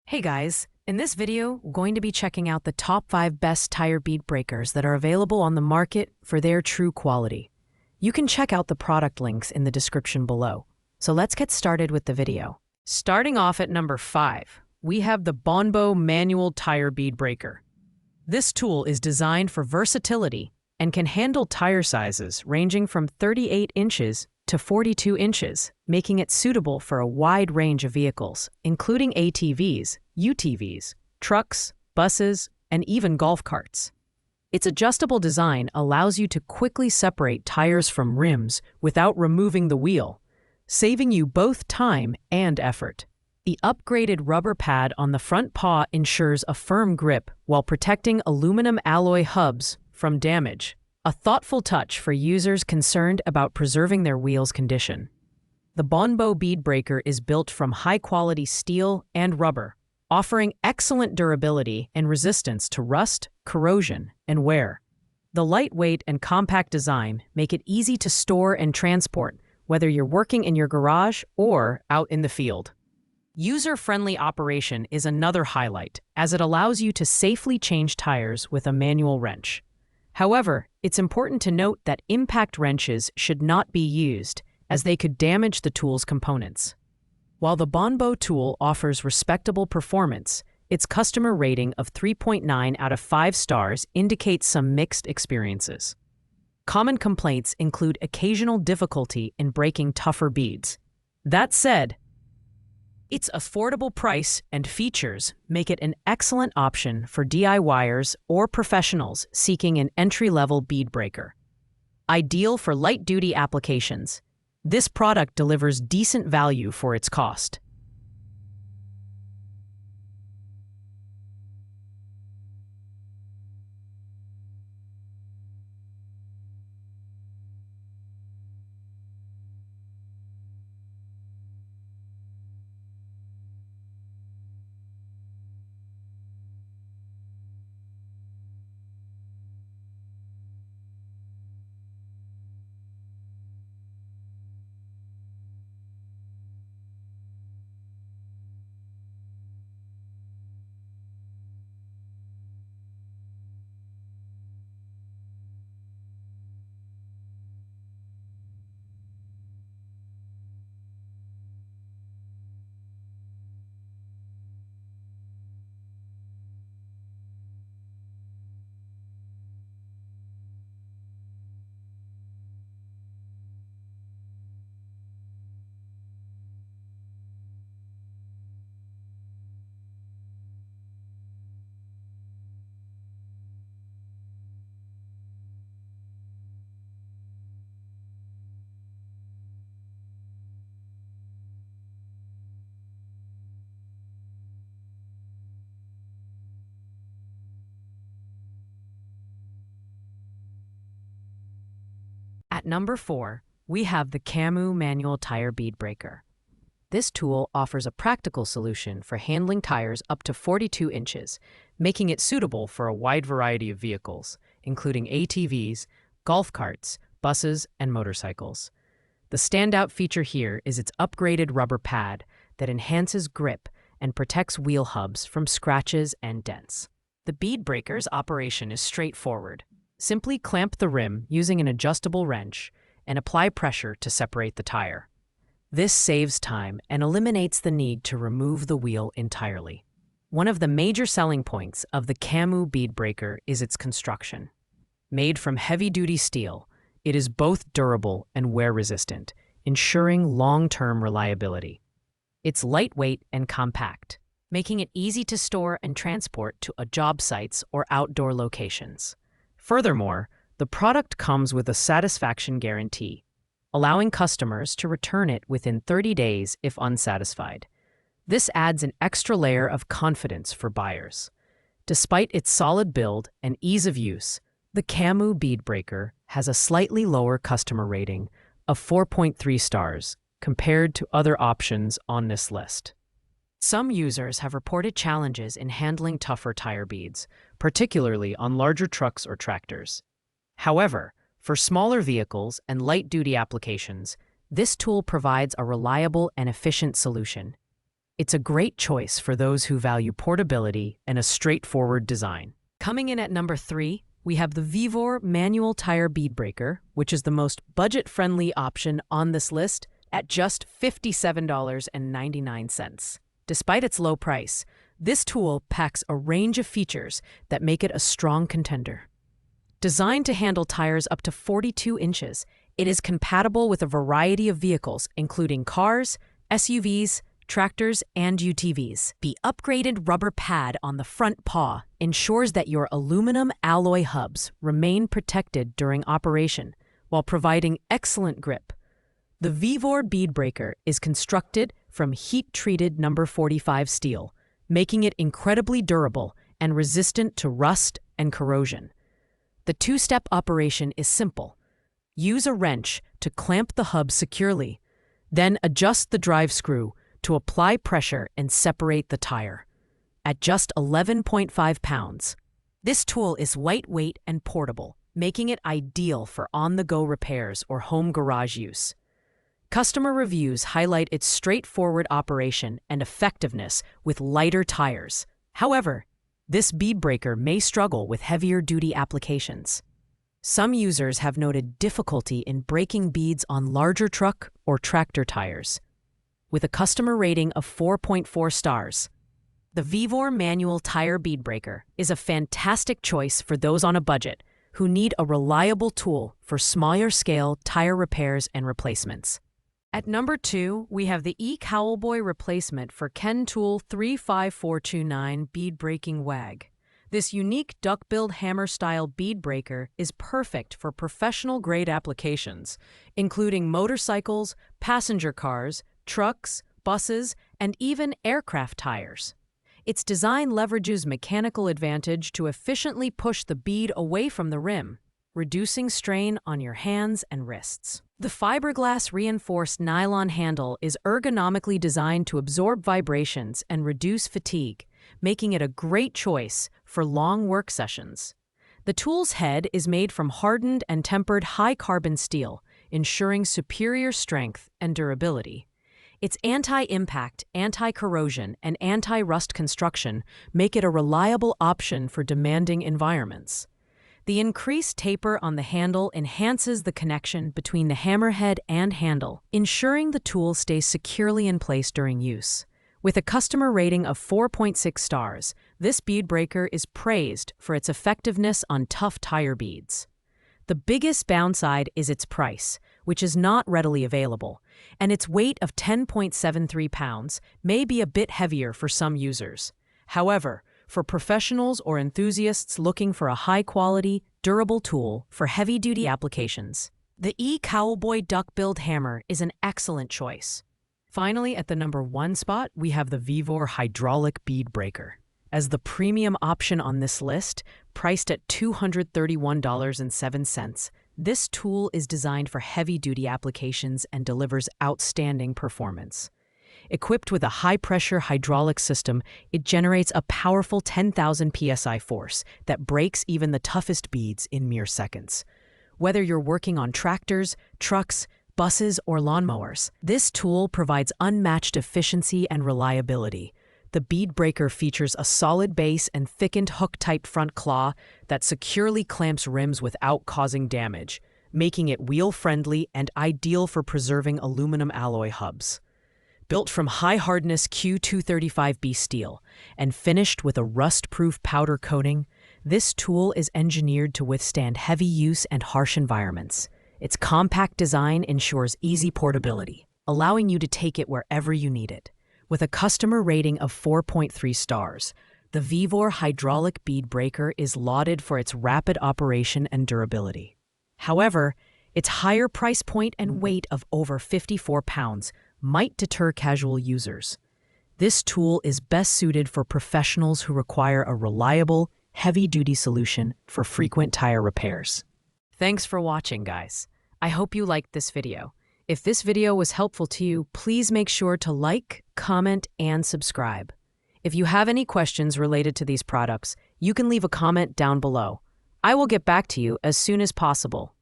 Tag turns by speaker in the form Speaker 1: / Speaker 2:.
Speaker 1: Hey guys, in this video, we're going to be checking out the top 5 best tire bead breakers that are available on the market for their true quality. You can check out the product links in the description below. So let's get started with the video. Starting off at number 5, we have the Bonbo Manual Tire Bead Breaker. This tool is designed for versatility and can handle tire sizes ranging from 38 inches to 42 inches, making it suitable for a wide range of vehicles, including ATVs, UTVs, trucks, buses, and even golf carts. Its adjustable design allows you to quickly separate tires from rims without removing the wheel, saving you both time and effort. The upgraded rubber pad on the front paw ensures a firm grip while protecting aluminum alloy hubs from damage, a thoughtful touch for users concerned about preserving their wheel's condition. The Bonbo Bead Breaker is built from high-quality steel and rubber, offering excellent durability and resistance to rust, corrosion, and wear. The lightweight and compact design make it easy to store and transport, whether you're working in your garage or out in the field. User-friendly operation is another highlight, as it allows you to safely change tires with a manual wrench. However, it's important to note that impact wrenches should not be used, as they could damage the tool's components. While the Bonbo tool offers respectable performance, its customer rating of 3.9 out of 5 stars indicates some mixed experiences. Common complaints include occasional difficulty in breaking tougher beads. That said, its affordable price and features make it an excellent option for DIYers or professionals seeking an entry-level bead breaker. Ideal for light-duty applications, this product delivers decent value for its cost. At number 4, we have the Camu Manual Tire Bead Breaker. This tool offers a practical solution for handling tires up to 42 inches, making it suitable for a wide variety of vehicles, including ATVs, golf carts, buses, and motorcycles. The standout feature here is its upgraded rubber pad that enhances grip and protects wheel hubs from scratches and dents. The bead breaker's operation is straightforward. Simply clamp the rim using an adjustable wrench and apply pressure to separate the tire. This saves time and eliminates the need to remove the wheel entirely. One of the major selling points of the Camu Bead Breaker is its construction. Made from heavy-duty steel, it is both durable and wear-resistant, ensuring long-term reliability. It's lightweight and compact, making it easy to store and transport to job sites or outdoor locations. Furthermore, the product comes with a satisfaction guarantee, allowing customers to return it within 30 days if unsatisfied. This adds an extra layer of confidence for buyers. Despite its solid build and ease of use, the Camu Bead Breaker has a slightly lower customer rating of 4.3 stars compared to other options on this list. Some users have reported challenges in handling tougher tire beads, particularly on larger trucks or tractors. However, for smaller vehicles and light-duty applications, this tool provides a reliable and efficient solution. It's a great choice for those who value portability and a straightforward design. Coming in at number 3, we have the Vivor Manual Tire Bead Breaker, which is the most budget-friendly option on this list at just $57.99. Despite its low price, this tool packs a range of features that make it a strong contender. Designed to handle tires up to 42 inches, it is compatible with a variety of vehicles, including cars, SUVs, tractors, and UTVs. The upgraded rubber pad on the front paw ensures that your aluminum alloy hubs remain protected during operation while providing excellent grip. The Vivor Bead Breaker is constructed from heat-treated number 45 steel, making it incredibly durable and resistant to rust and corrosion. The two-step operation is simple. Use a wrench to clamp the hub securely, then adjust the drive screw to apply pressure and separate the tire. At just 11.5 pounds, this tool is lightweight and portable, making it ideal for on-the-go repairs or home garage use. Customer reviews highlight its straightforward operation and effectiveness with lighter tires. However, this bead breaker may struggle with heavier-duty applications. Some users have noted difficulty in breaking beads on larger truck or tractor tires. With a customer rating of 4.4 stars, the Vivor Manual Tire Bead Breaker is a fantastic choice for those on a budget who need a reliable tool for smaller-scale tire repairs and replacements. At number 2, we have the E-Cowlboy replacement for Ken Tool 35429 Bead Breaking Wag. This unique duck-billed hammer-style bead breaker is perfect for professional-grade applications, including motorcycles, passenger cars, trucks, buses, and even aircraft tires. Its design leverages mechanical advantage to efficiently push the bead away from the rim, reducing strain on your hands and wrists. The fiberglass-reinforced nylon handle is ergonomically designed to absorb vibrations and reduce fatigue, making it a great choice for long work sessions. The tool's head is made from hardened and tempered high-carbon steel, ensuring superior strength and durability. Its anti-impact, anti-corrosion, and anti-rust construction make it a reliable option for demanding environments. The increased taper on the handle enhances the connection between the hammerhead and handle, ensuring the tool stays securely in place during use. With a customer rating of 4.6 stars, this bead breaker is praised for its effectiveness on tough tire beads. The biggest downside is its price, which is not readily available, and its weight of 10.73 pounds may be a bit heavier for some users. However, for professionals or enthusiasts looking for a high-quality, durable tool for heavy-duty applications, the E-Cowlboy duck-billed hammer is an excellent choice. Finally, at the number 1 spot, we have the Vivor Hydraulic Bead Breaker. As the premium option on this list, priced at $231.07, this tool is designed for heavy-duty applications and delivers outstanding performance. Equipped with a high-pressure hydraulic system, it generates a powerful 10,000 psi force that breaks even the toughest beads in mere seconds. Whether you're working on tractors, trucks, buses, or lawnmowers, this tool provides unmatched efficiency and reliability. The bead breaker features a solid base and thickened hook-type front claw that securely clamps rims without causing damage, making it wheel-friendly and ideal for preserving aluminum alloy hubs. Built from high-hardness Q235B steel and finished with a rust-proof powder coating, this tool is engineered to withstand heavy use and harsh environments. Its compact design ensures easy portability, allowing you to take it wherever you need it. With a customer rating of 4.3 stars, the Vivor Hydraulic Bead Breaker is lauded for its rapid operation and durability. However, its higher price point and weight of over 54 pounds might deter casual users. This tool is best suited for professionals who require a reliable, heavy-duty solution for frequent tire repairs. Thanks for watching, guys. I hope you liked this video. If this video was helpful to you, please make sure to like, comment, and subscribe. If you have any questions related to these products, you can leave a comment down below. I will get back to you as soon as possible.